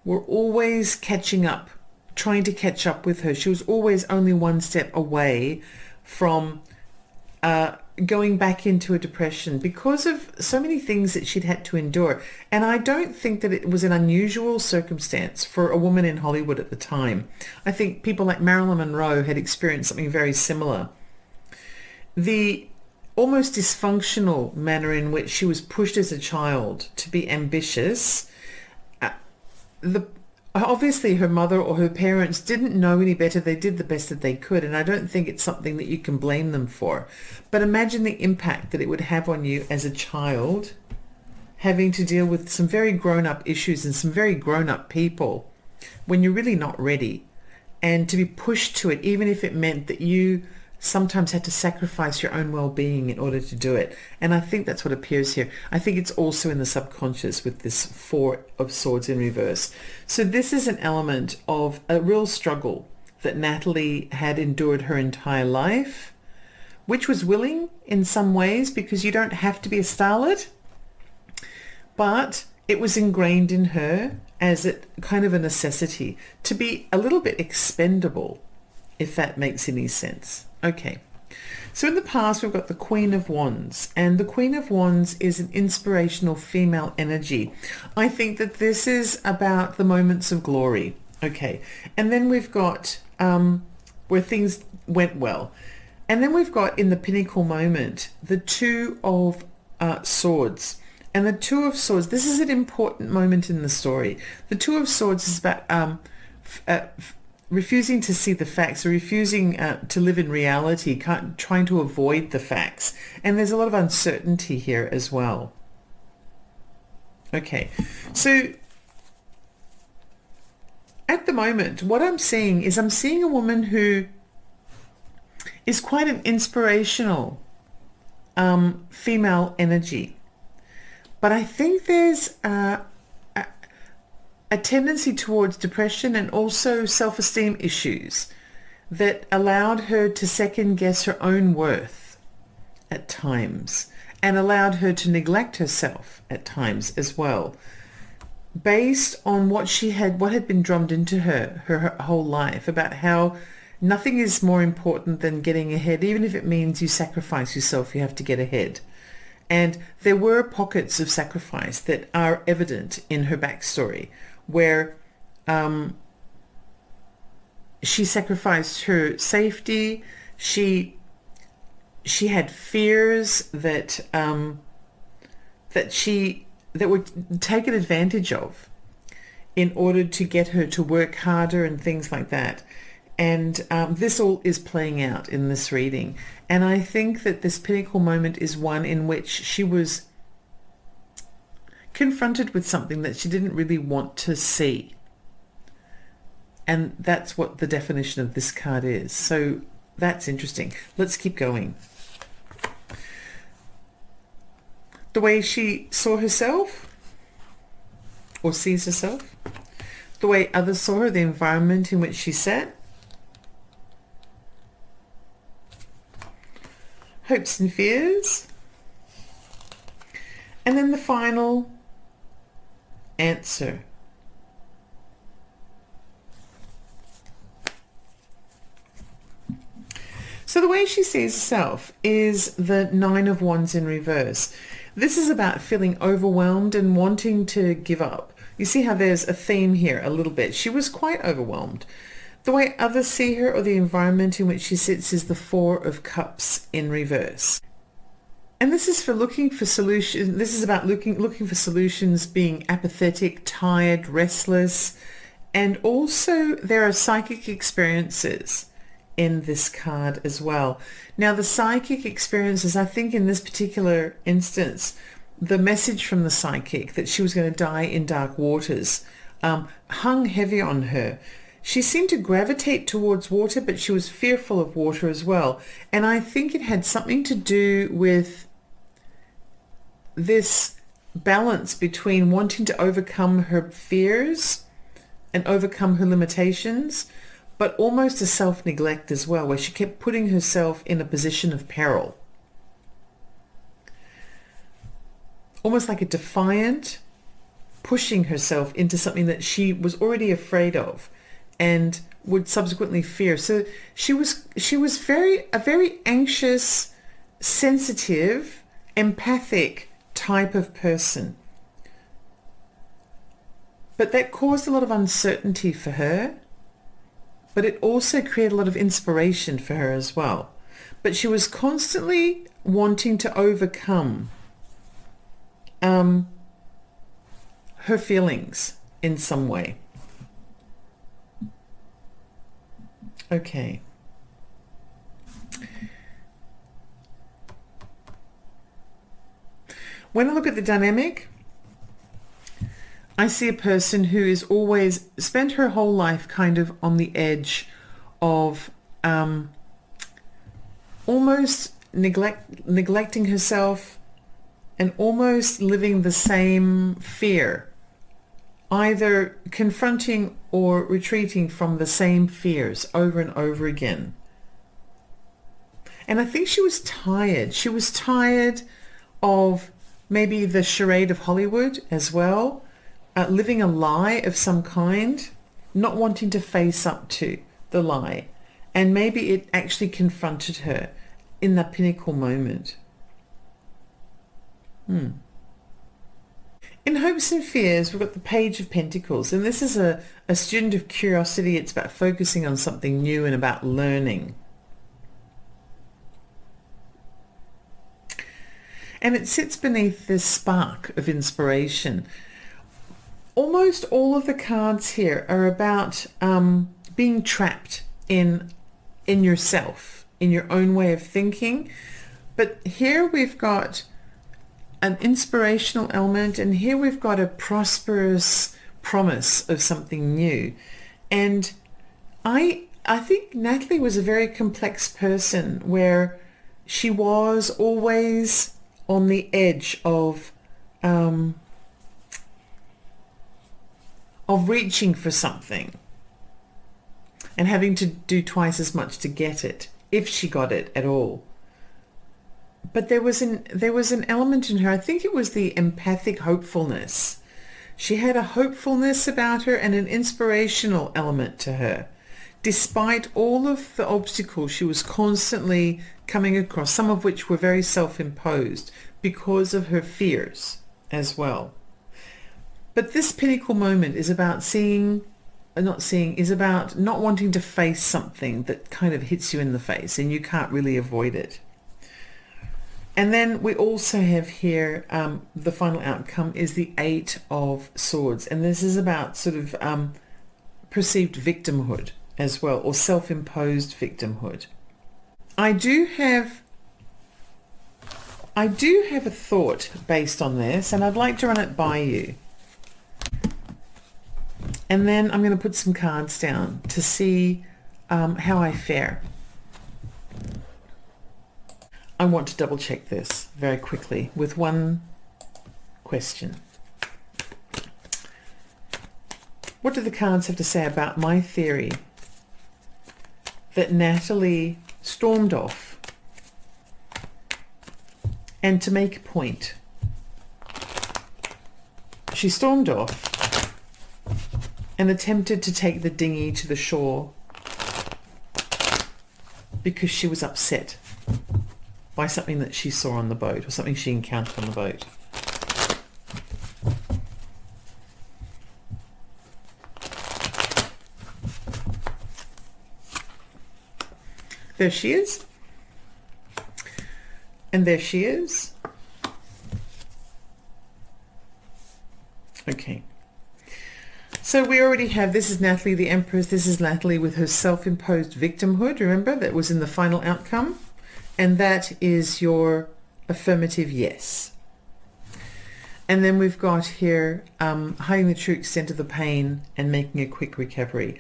Speaker 1: were always catching up, trying to catch up with her. She was always only one step away from going back into a depression because of so many things that she'd had to endure. And I don't think that it was an unusual circumstance for a woman in Hollywood at the time. I think people like Marilyn Monroe had experienced something very similar. The almost dysfunctional manner in which she was pushed as a child to be ambitious, obviously her mother or her parents didn't know any better. They did the best that they could, and I don't think it's something that you can blame them for. But imagine the impact that it would have on you as a child, having to deal with some very grown-up issues and some very grown-up people when you're really not ready, and to be pushed to it, even if it meant that you sometimes had to sacrifice your own well-being in order to do it. And I think that's what appears here. I think it's also in the subconscious with this Four of Swords in reverse. So this is an element of a real struggle that Natalie had endured her entire life, which was willing in some ways, because you don't have to be a starlet, but it was ingrained in her as a kind of a necessity to be a little bit expendable, if that makes any sense. Okay, so in the past we've got the Queen of Wands, and the Queen of Wands is an inspirational female energy. I think that this is about the moments of glory. Okay, and then we've got where things went well. And then we've got in the pinnacle moment, the Two of Swords. And the Two of Swords, this is an important moment in the story. The Two of Swords is about refusing to see the facts, or refusing to live in reality, trying to avoid the facts. And there's a lot of uncertainty here as well. Okay, so at the moment, what I'm seeing is I'm seeing a woman who is quite an inspirational female energy. But I think there's a tendency towards depression and also self-esteem issues that allowed her to second guess her own worth at times, and allowed her to neglect herself at times as well, based on what had been drummed into her whole life about how nothing is more important than getting ahead. Even if it means you sacrifice yourself, you have to get ahead. And there were pockets of sacrifice that are evident in her backstory, where she sacrificed her safety. She had fears that were taken advantage of in order to get her to work harder and things like that. And this all is playing out in this reading. And I think that this pinnacle moment is one in which she was confronted with something that she didn't really want to see. And that's what the definition of this card is. So that's interesting. Let's keep going. The way she saw herself, or sees herself, the way others saw her, the environment in which she sat, hopes and fears, and then the final answer. So the way she sees herself is the Nine of Wands in reverse. This is about feeling overwhelmed and wanting to give up. You see how there's a theme here a little bit. She was quite overwhelmed. The way others see her, or the environment in which she sits, is the Four of Cups in reverse. And this is for looking for solutions. This is about looking for solutions, being apathetic, tired, restless. And also there are psychic experiences in this card as well. Now the psychic experiences, I think in this particular instance, the message from the psychic that she was going to die in dark waters hung heavy on her. She seemed to gravitate towards water, but she was fearful of water as well. And I think it had something to do with this balance between wanting to overcome her fears and overcome her limitations, but almost a self-neglect as well, where she kept putting herself in a position of peril. Almost like a defiant, pushing herself into something that she was already afraid of and would subsequently fear. So she was a very anxious, sensitive, empathic type of person. But that caused a lot of uncertainty for her. But it also created a lot of inspiration for her as well. But she was constantly wanting to overcome her feelings in some way. Okay. When I look at the dynamic, I see a person who is always spent her whole life kind of on the edge of almost neglecting herself and almost living the same fear, either confronting or retreating from the same fears over and over again. And I think she was tired. She was tired of maybe the charade of Hollywood as well. Living a lie of some kind, not wanting to face up to the lie. And maybe it actually confronted her in that pinnacle moment. In Hopes and Fears, we've got the Page of Pentacles. And this is a student of curiosity. It's about focusing on something new and about learning. And it sits beneath this spark of inspiration. Almost all of the cards here are about being trapped in yourself, in your own way of thinking. But here we've got an inspirational element, and here we've got a prosperous promise of something new. And I think Natalie was a very complex person, where she was always on the edge of reaching for something and having to do twice as much to get it, if she got it at all. But there was an element in her, I think it was the empathic hopefulness. She had a hopefulness about her and an inspirational element to her. Despite all of the obstacles she was constantly coming across, some of which were very self-imposed because of her fears as well. But this pinnacle moment is about is about not wanting to face something that kind of hits you in the face and you can't really avoid it. And then we also have here, the final outcome is the Eight of Swords. And this is about sort of perceived victimhood as well, or self-imposed victimhood. I do have a thought based on this, and I'd like to run it by you. And then I'm going to put some cards down to see how I fare. I want to double check this very quickly with one question. What do the cards have to say about my theory that Natalie stormed off and to make a point? She stormed off and attempted to take the dinghy to the shore because she was upset by something that she saw on the boat, or something she encountered on the boat. There she is. And there she is. Okay. So we already have, this is Natalie the Empress. This is Natalie with her self-imposed victimhood. Remember, that was in the final outcome. And that is your affirmative yes. And then we've got here hiding the true extent of the pain and making a quick recovery.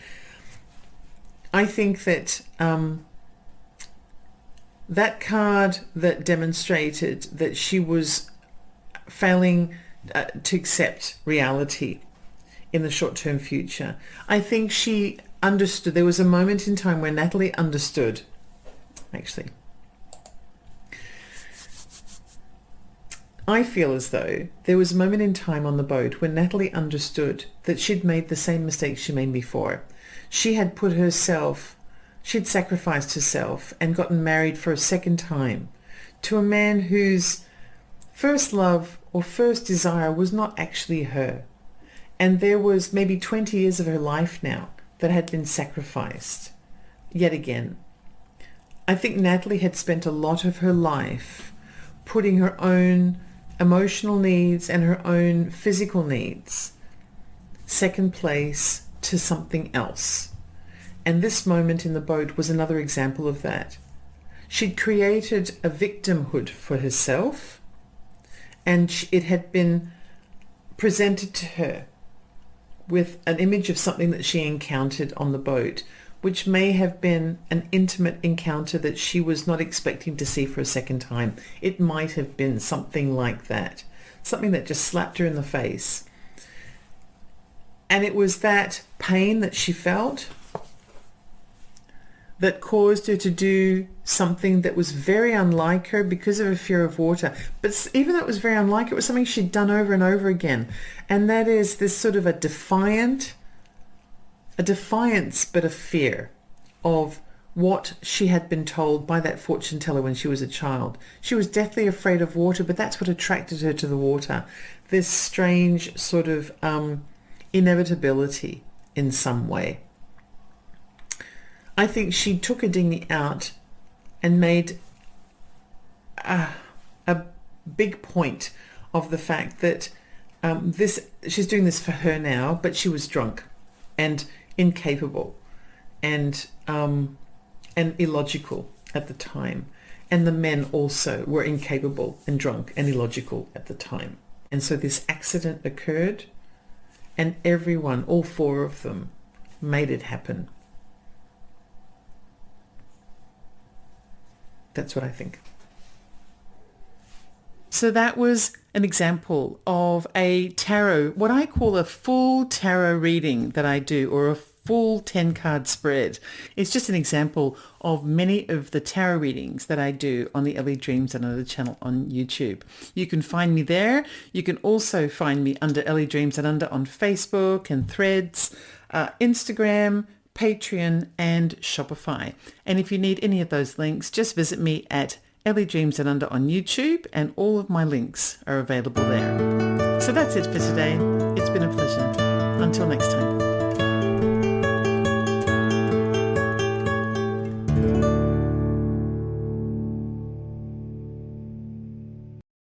Speaker 1: I think that that card that demonstrated that she was failing to accept reality in the short-term future, I think she understood. There was a moment in time where Natalie understood, actually. I feel as though there was a moment in time on the boat when Natalie understood that she'd made the same mistakes she made before. She'd sacrificed herself and gotten married for a second time to a man whose first love or first desire was not actually her. And there was maybe 20 years of her life now that had been sacrificed yet again. I think Natalie had spent a lot of her life putting her own emotional needs and her own physical needs second place to something else. And this moment in the boat was another example of that. She'd created a victimhood for herself, and it had been presented to her with an image of something that she encountered on the boat, which may have been an intimate encounter that she was not expecting to see for a second time. It might have been something like that, something that just slapped her in the face. And it was that pain that she felt that caused her to do something that was very unlike her because of her fear of water. But even though it was very unlike her, it was something she'd done over and over again. And that is this sort of a defiance, but a fear of what she had been told by that fortune teller when she was a child. She was deathly afraid of water, but that's what attracted her to the water. This strange sort of inevitability in some way. I think she took a dinghy out and made a big point of the fact that she's doing this for her now, but she was drunk and incapable and illogical at the time. And the men also were incapable and drunk and illogical at the time. And so this accident occurred, and everyone, all four of them, made it happen. That's what I think. So that was an example of a tarot, what I call a full tarot reading that I do, or a full 10-card spread. It's just an example of many of the tarot readings that I do on the Ellie Dreams Down Under channel on YouTube. You can find me there. You can also find me under Ellie Dreams Down Under on Facebook and Threads, Instagram, Patreon and Shopify. And if you need any of those links, just visit me at Ellie Dreams Down Under on YouTube, and all of my links are available there. So that's it for today. It's been a pleasure. Until next time.